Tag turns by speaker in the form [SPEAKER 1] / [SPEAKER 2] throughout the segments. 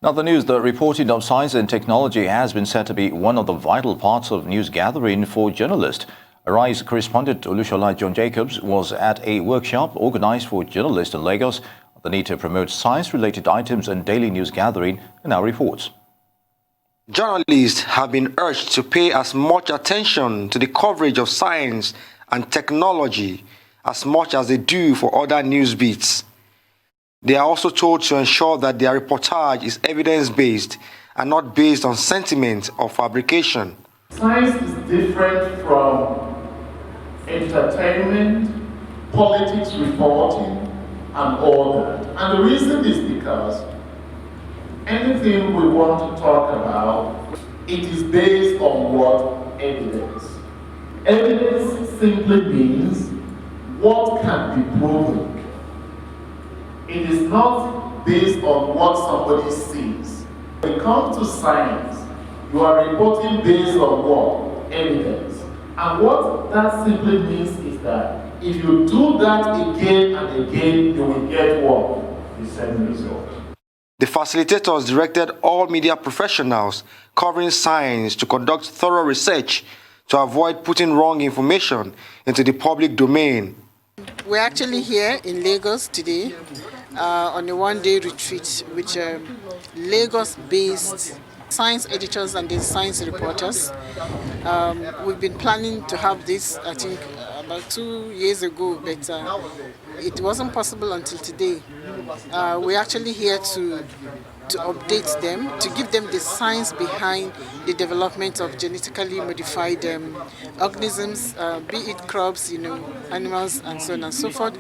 [SPEAKER 1] Now, the news, the reporting of science and technology has been said to be one of the vital parts of news gathering for journalists. Arise correspondent Olushola John Jacobs was at a workshop organized for journalists in Lagos on the need to promote science-related items and daily news gathering, and now reports.
[SPEAKER 2] Journalists have been urged to pay as much attention to the coverage of science and technology as much as they do for other news beats. They are also told to ensure that their reportage is evidence-based and not based on sentiment or fabrication.
[SPEAKER 3] Science is different from entertainment, politics reporting, and all that. And the reason is because anything we want to talk about, it is based on what? Evidence. Evidence simply means what can be proven. It is not based on what somebody sees. When it comes to science, you are reporting based on what? Evidence. And what that simply means is that if you do that again and again, you will get what? The same result.
[SPEAKER 2] The facilitators directed all media professionals covering science to conduct thorough research to avoid putting wrong information into the public domain.
[SPEAKER 4] We're actually here in Lagos today on a one-day retreat with Lagos-based science editors and the science reporters. We've been planning to have this, I think, about 2 years ago, but it wasn't possible until today. We're actually here to update them, to give them the science behind the development of genetically modified organisms, be it crops, animals, and so on and so forth,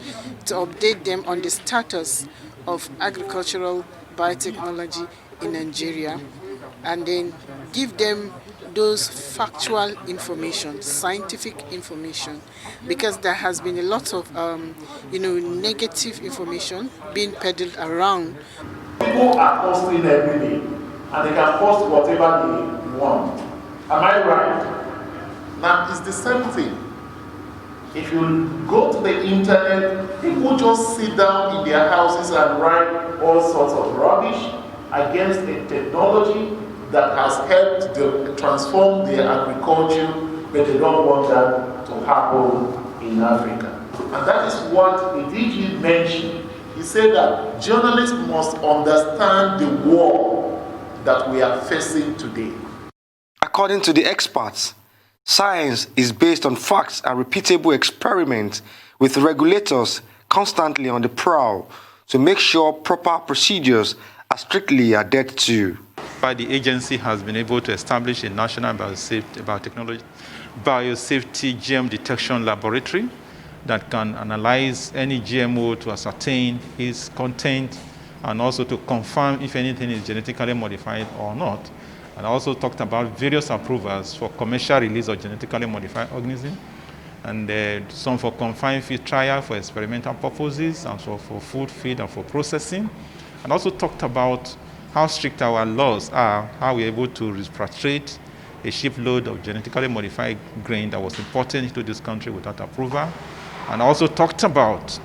[SPEAKER 4] to update them on the status of agricultural biotechnology in Nigeria, and then give them those factual information, scientific information, because there has been a lot of negative information being peddled around.
[SPEAKER 3] People are posting every day, and they can post whatever they want. Am I right? Now, it's the same thing. If you go to the internet, people just sit down in their houses and write all sorts of rubbish against a technology that has helped to transform their agriculture, but they don't want that to happen in Africa. And that is what the DG mentioned. He said that journalists must understand the war that we are facing today.
[SPEAKER 2] According to the experts, science is based on facts and repeatable experiments, with regulators constantly on the prowl to make sure proper procedures are strictly adhered to.
[SPEAKER 5] The agency has been able to establish a national biosafety GM detection laboratory that can analyze any GMO to ascertain its content and also to confirm if anything is genetically modified or not. And I also talked about various approvals for commercial release of genetically modified organisms, and some for confined feed trial for experimental purposes, and so for food feed and for processing. And also talked about how strict our laws are, how we're able to repatriate a shipload of genetically modified grain that was imported into this country without approval. And also talked about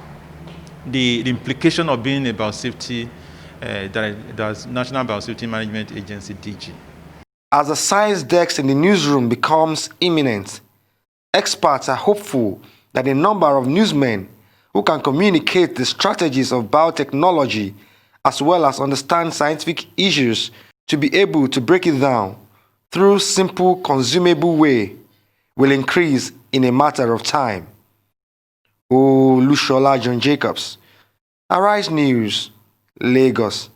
[SPEAKER 5] the implication of being a biosafety, that's National Biosafety Management Agency, DG.
[SPEAKER 2] As the science desk in the newsroom becomes imminent, experts are hopeful that a number of newsmen who can communicate the strategies of biotechnology as well as understand scientific issues to be able to break it down through simple, consumable way will increase in a matter of time. Olushola John Jacobs, Arise News, Lagos.